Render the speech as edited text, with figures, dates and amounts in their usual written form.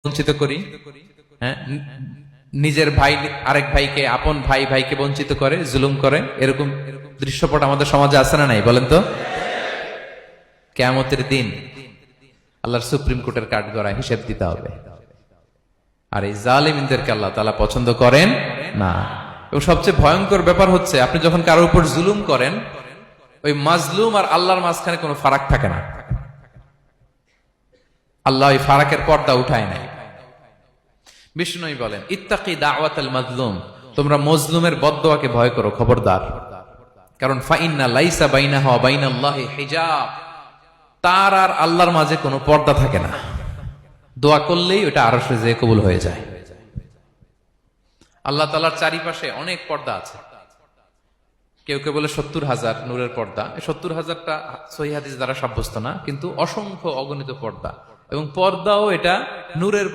বঞ্চিত করি, হ্যাঁ, নিজের ভাই আরেক ভাইকে, আপন ভাই ভাইকে বঞ্চিত করে, জুলুম করে, এরকম দৃশ্যপট আমাদের সমাজে আছে না নাই বলেন তো? কিয়ামতের দিন আল্লাহর সুপ্রিম কোর্টের কাঠগড়ায় হিসেব দিতে হবে। আর এই জালিমদেরকে আল্লাহ তাআলা পছন্দ করেন না। এবং সবচেয়ে ভয়ঙ্কর ব্যাপার হচ্ছে, আপনি যখন কারোর উপর জুলুম করেন, ওই মাজলুম আর আল্লাহর মাঝখানে কোনো ফারাক থাকে না। আল্লাহ ওই ফারাকের পর্দা উঠায় নাই। বিষ্ণু বলেন, ইত্তাকি দাওয়াতাল মাজলুম, তোমরা মজলুমের বদদোয়াকে ভয় করো, খবরদার। কারণ ফাইন্না লাইসা বাইনাহা ওয়া বাইনাল্লাহি হিজাব, তার আর আল্লাহর মাঝে কোনো পর্দা থাকে না। দোয়া করলেই ওটা আরশে যেয়ে কবুল হয়ে যায়। আল্লাহ তাআলার চারিপাশে অনেক পর্দা আছে। কেউ কেউ বলে 70,000 নূরের পর্দা। 70,000টা সহিহ হাদিস দ্বারা সাব্যস্ত না, কিন্তু অসংখ্য অগণিত পর্দা, এবং পর্দাও এটা নূরের